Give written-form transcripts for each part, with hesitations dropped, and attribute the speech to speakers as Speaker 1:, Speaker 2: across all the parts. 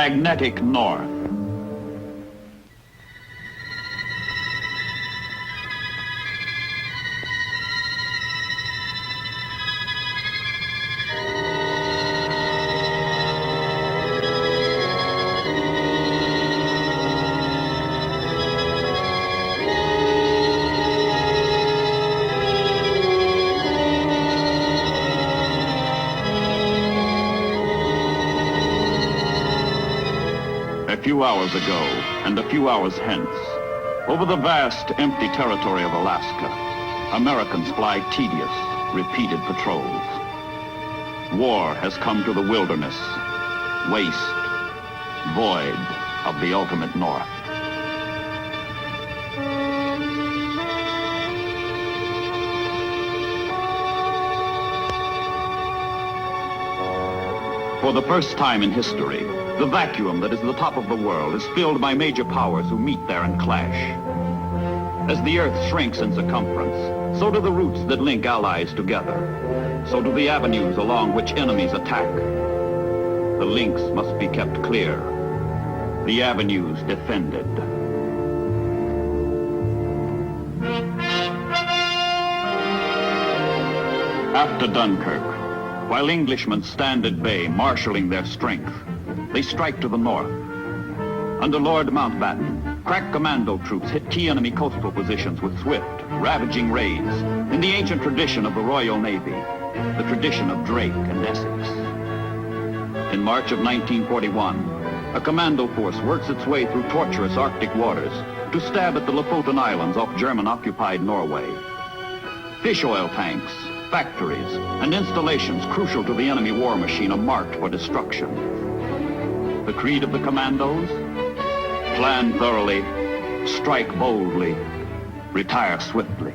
Speaker 1: magnetic north. A few hours ago, and a few hours hence, over the vast, empty territory of Alaska, Americans fly tedious, repeated patrols. War has come to the wilderness, waste, void of the ultimate north. For the first time in history, the vacuum that is the top of the world is filled by major powers who meet there and clash. As the Earth shrinks in circumference, so do the routes that link allies together. So do the avenues along which enemies attack. The links must be kept clear, the avenues defended. After Dunkirk, while Englishmen stand at bay, marshalling their strength, they strike to the north. Under Lord Mountbatten, crack commando troops hit key enemy coastal positions with swift, ravaging raids in the ancient tradition of the Royal Navy, the tradition of Drake and Essex. In March of 1941, a commando force works its way through tortuous Arctic waters to stab at the Lofoten Islands off German-occupied Norway. Fish oil tanks, factories, and installations crucial to the enemy war machine are marked for destruction. The creed of the commandos? Plan thoroughly, strike boldly, retire swiftly.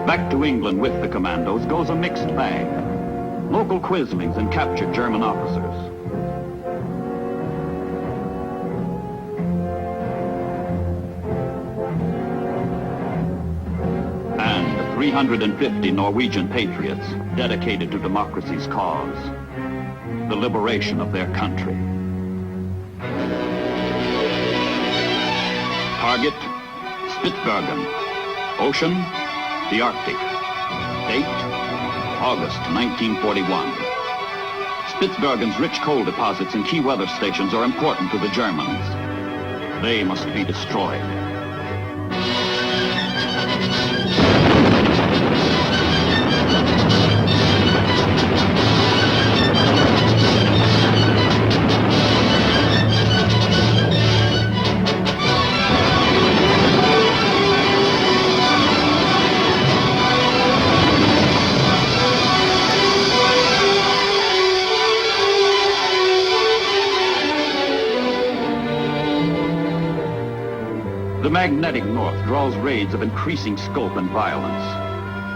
Speaker 1: Back to England with the commandos goes a mixed bag. Local quislings and captured German officers. And 350 Norwegian patriots dedicated to democracy's cause, the liberation of their country. Target, Spitsbergen. Ocean, the Arctic. Date, August 1941. Spitsbergen's rich coal deposits and key weather stations are important to the Germans. They must be destroyed. The magnetic north draws raids of increasing scope and violence.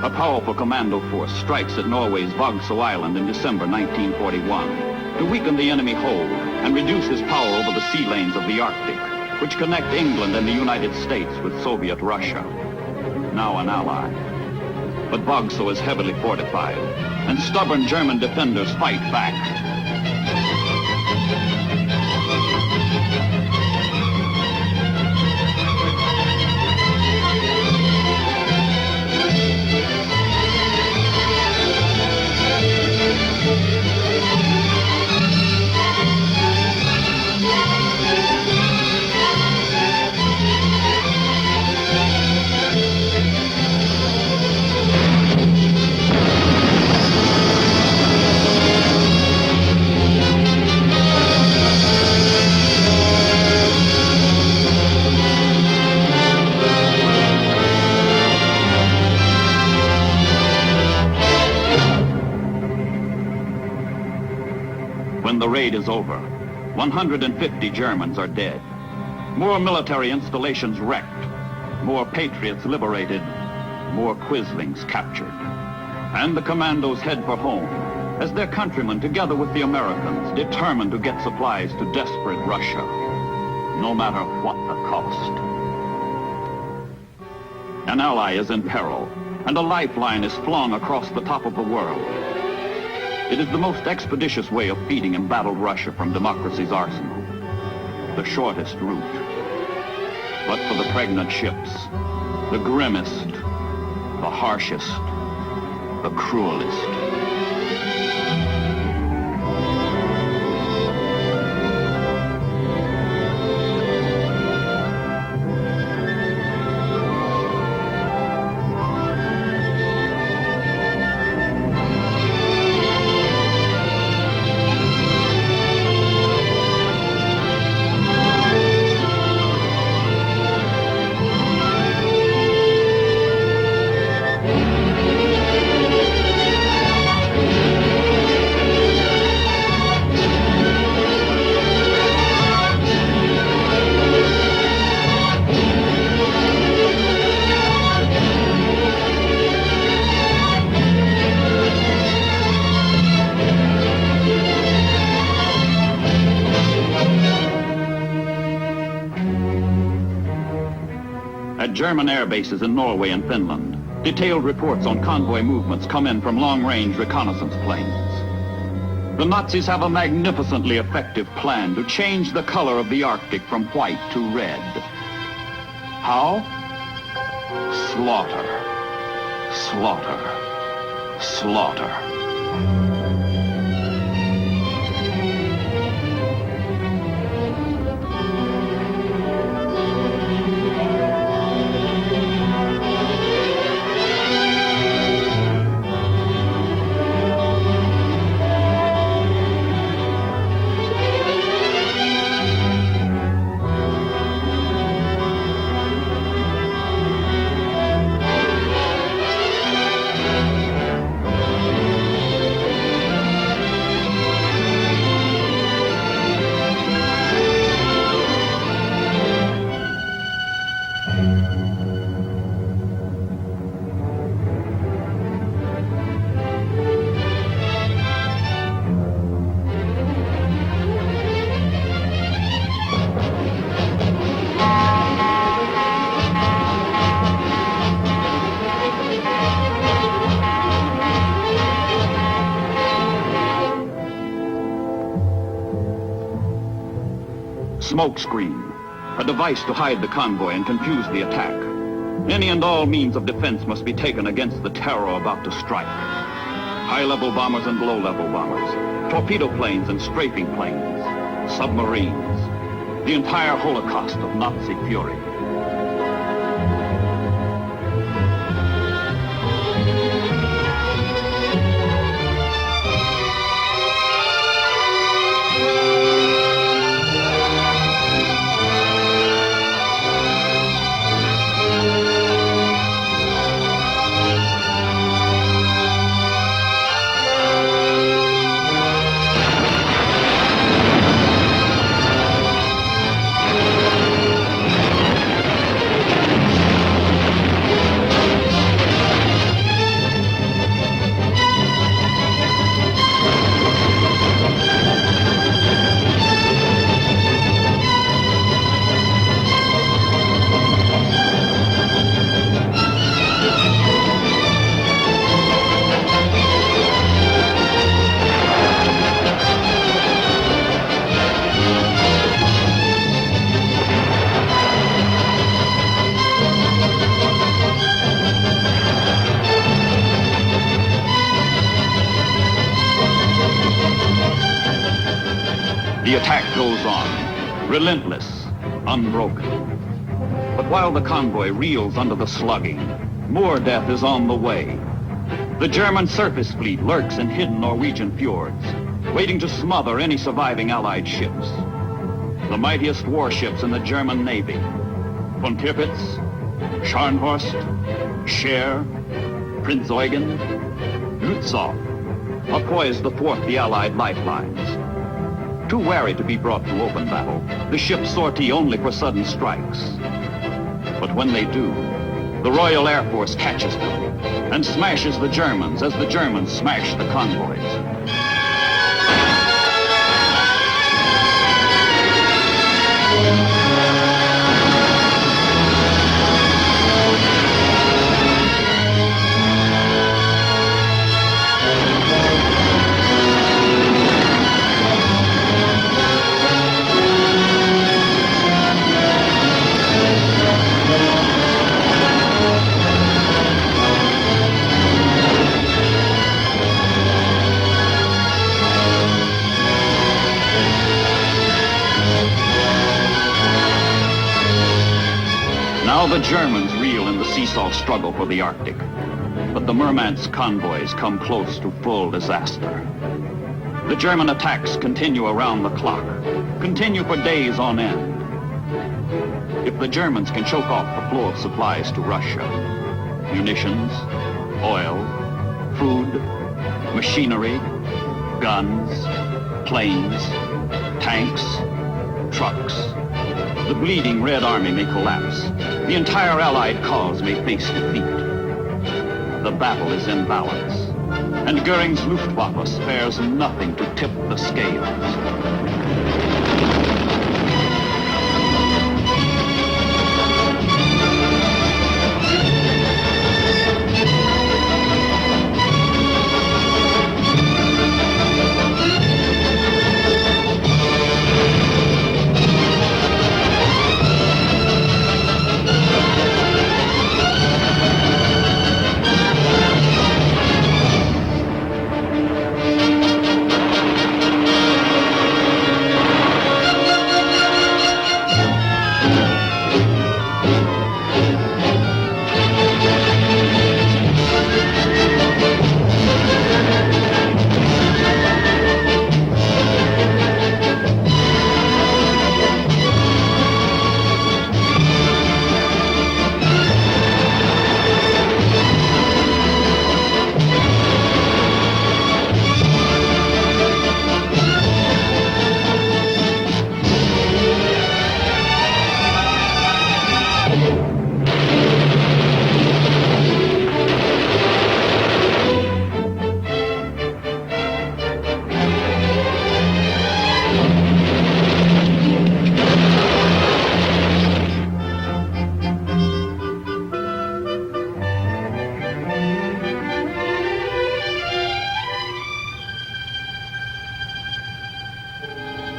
Speaker 1: A powerful commando force strikes at Norway's Vogso Island in December 1941 to weaken the enemy hold and reduce his power over the sea lanes of the Arctic, which connect England and the United States with Soviet Russia, now an ally. But Vogso is heavily fortified, and stubborn German defenders fight back. When the raid is over, 150 Germans are dead. More military installations wrecked. More patriots liberated. More Quislings captured. And the commandos head for home as their countrymen, together with the Americans, determined to get supplies to desperate Russia, no matter what the cost. An ally is in peril, and a lifeline is flung across the top of the world. It is the most expeditious way of feeding embattled Russia from democracy's arsenal. The shortest route. But for the pregnant ships, the grimmest, the harshest, the cruelest. At German air bases in Norway and Finland, detailed reports on convoy movements come in from long-range reconnaissance planes. The Nazis have a magnificently effective plan to change the color of the Arctic from white to red. How? Slaughter. Slaughter. Slaughter. Smokescreen, a device to hide the convoy and confuse the attack. Any and all means of defense must be taken against the terror about to strike. High-level bombers and low-level bombers, torpedo planes and strafing planes, submarines, the entire holocaust of Nazi fury. The attack goes on, relentless, unbroken. But while the convoy reels under the slugging, more death is on the way. The German surface fleet lurks in hidden Norwegian fjords, waiting to smother any surviving Allied ships. The mightiest warships in the German Navy, von Tirpitz, Scharnhorst, Scheer, Prinz Eugen, Lützow, are poised to thwart the Allied lifelines. Too wary to be brought to open battle, the ships sortie only for sudden strikes. But when they do, the Royal Air Force catches them and smashes the Germans as the Germans smash the convoys. Now the Germans reel in the seesaw struggle for the Arctic, but the Murmansk convoys come close to full disaster. The German attacks continue around the clock, continue for days on end. If the Germans can choke off the flow of supplies to Russia, munitions, oil, food, machinery, guns, planes, tanks, trucks, the bleeding Red Army may collapse. The entire Allied cause may face defeat. The battle is in balance, and Goering's Luftwaffe spares nothing to tip the scales.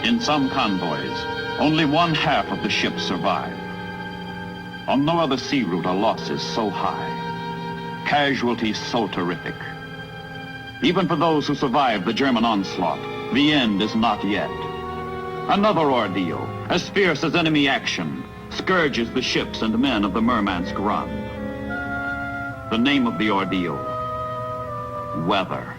Speaker 1: In some convoys, only one half of the ships survive. On no other sea route are losses so high, casualties so terrific. Even for those who survived the German onslaught, the end is not yet. Another ordeal, as fierce as enemy action, scourges the ships and men of the Murmansk run. The name of the ordeal, weather.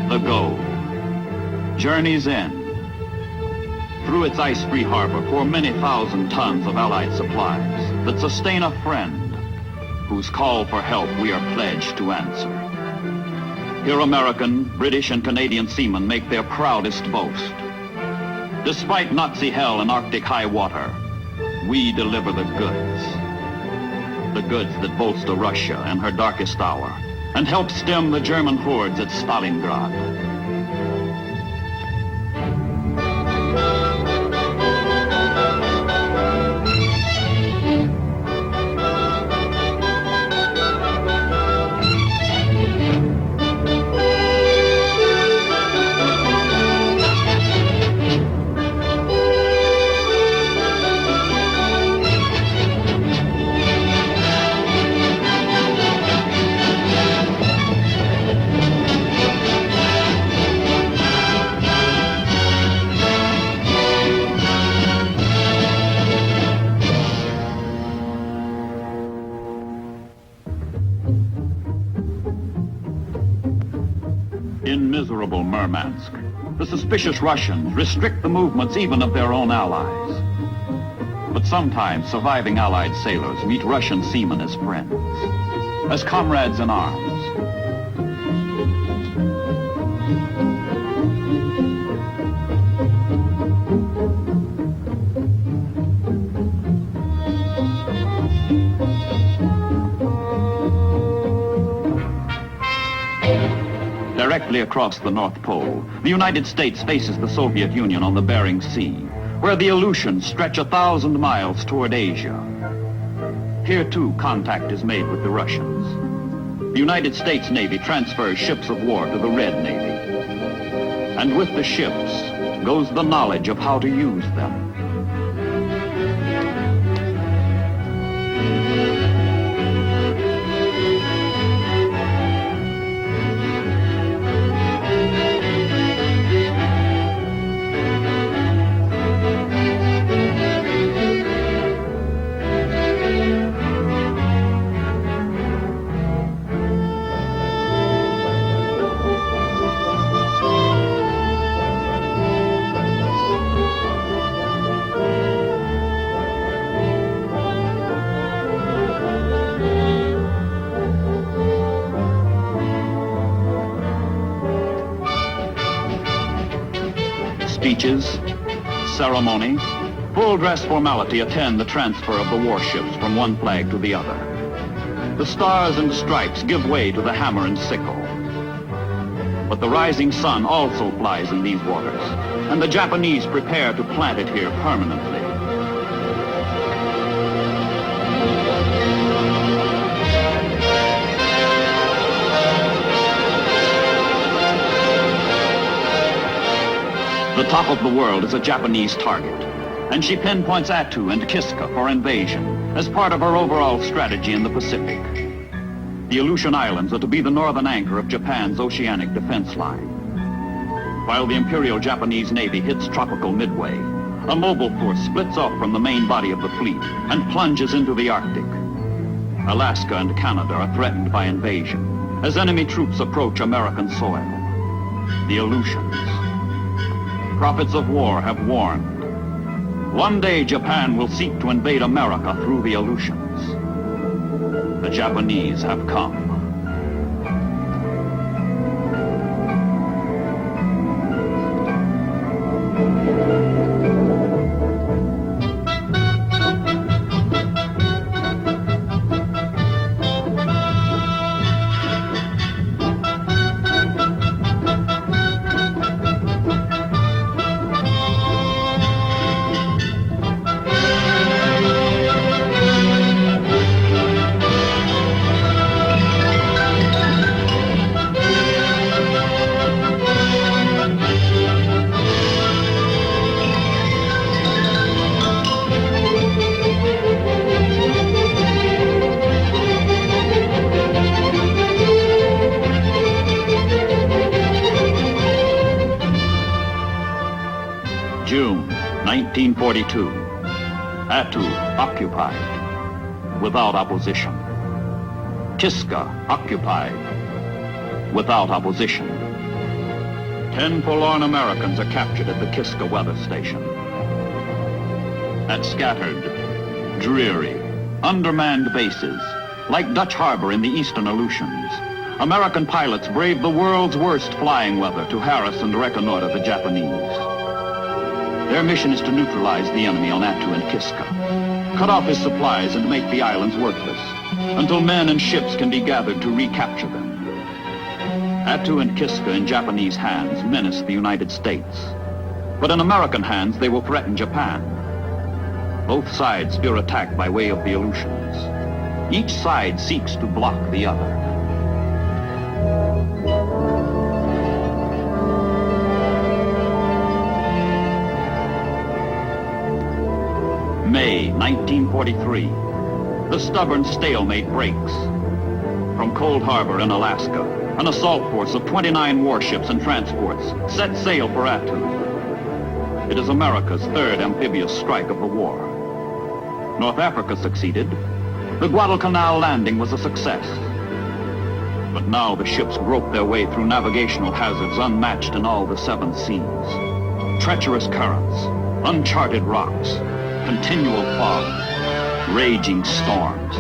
Speaker 1: The goal. Journey's End. Through its ice-free harbor pour many thousand tons of Allied supplies that sustain a friend whose call for help we are pledged to answer. Here American, British, and Canadian seamen make their proudest boast. Despite Nazi hell and Arctic high water, we deliver the goods. The goods that bolster Russia in her darkest hour and help stem the German hordes at Stalingrad. miserable Murmansk, the suspicious Russians restrict the movements even of their own allies. But sometimes surviving Allied sailors meet Russian seamen as friends, as comrades in arms. Directly across the North Pole, the United States faces the Soviet Union on the Bering Sea, where the Aleutians stretch 1,000 miles toward Asia. Here, too, contact is made with the Russians. The United States Navy transfers ships of war to the Red Navy. And with the ships goes the knowledge of how to use them. Speeches, ceremony, full-dress formality attend the transfer of the warships from one flag to the other. The stars and stripes give way to the hammer and sickle. But the rising sun also flies in these waters, and the Japanese prepare to plant it here permanently. The top of the world is a Japanese target, and she pinpoints Attu and Kiska for invasion as part of her overall strategy in the Pacific. The Aleutian Islands are to be the northern anchor of Japan's oceanic defense line. While the Imperial Japanese Navy hits tropical Midway, a mobile force splits off from the main body of the fleet and plunges into the Arctic. Alaska and Canada are threatened by invasion as enemy troops approach American soil. The Aleutians. Prophets of war have warned. One day Japan will seek to invade America through the Aleutians. The Japanese have come. June 1942. Attu occupied, without opposition. Kiska occupied, without opposition. 10 forlorn Americans are captured at the Kiska weather station. At scattered, dreary, undermanned bases, like Dutch Harbor in the eastern Aleutians, American pilots brave the world's worst flying weather to harass and reconnoiter the Japanese. Their mission is to neutralize the enemy on Attu and Kiska, cut off his supplies and make the islands worthless, until men and ships can be gathered to recapture them. Attu and Kiska in Japanese hands menace the United States, but in American hands they will threaten Japan. Both sides fear attack by way of the Aleutians. Each side seeks to block the other. May 1943, the stubborn stalemate breaks. From Cold Harbor in Alaska, an assault force of 29 warships and transports sets sail for Attu. It is America's third amphibious strike of the war. North Africa succeeded. The Guadalcanal landing was a success. But now the ships grope their way through navigational hazards unmatched in all the seven seas. Treacherous currents, uncharted rocks, continual fog, raging storms.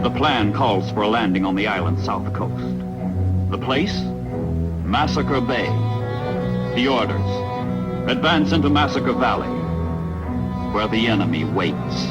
Speaker 1: The plan calls for a landing on the island's south coast. The place? Massacre Bay. The orders: advance into Massacre Valley, where the enemy waits.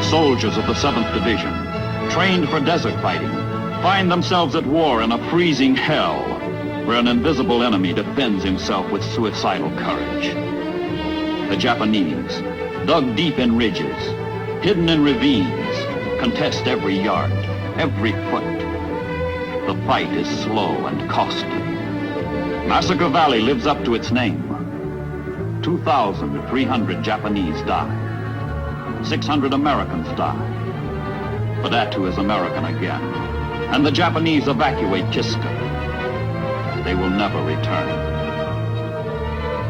Speaker 1: Soldiers of the 7th Division, trained for desert fighting, find themselves at war in a freezing hell, where an invisible enemy defends himself with suicidal courage. The Japanese, dug deep in ridges, hidden in ravines, contest every yard, every foot. The fight is slow and costly. Massacre Valley lives up to its name. 2,300 Japanese die. 600 Americans die. But Attu is American again, and the Japanese evacuate Kiska. They will never return.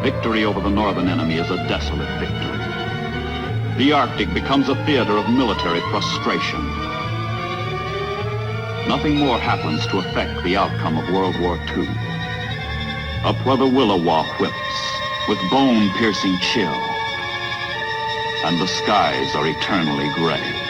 Speaker 1: Victory over the northern enemy is a desolate victory. The Arctic becomes a theater of military frustration. Nothing more happens to affect the outcome of World War II. Up where the Willowa whips, with bone-piercing chill, and the skies are eternally gray.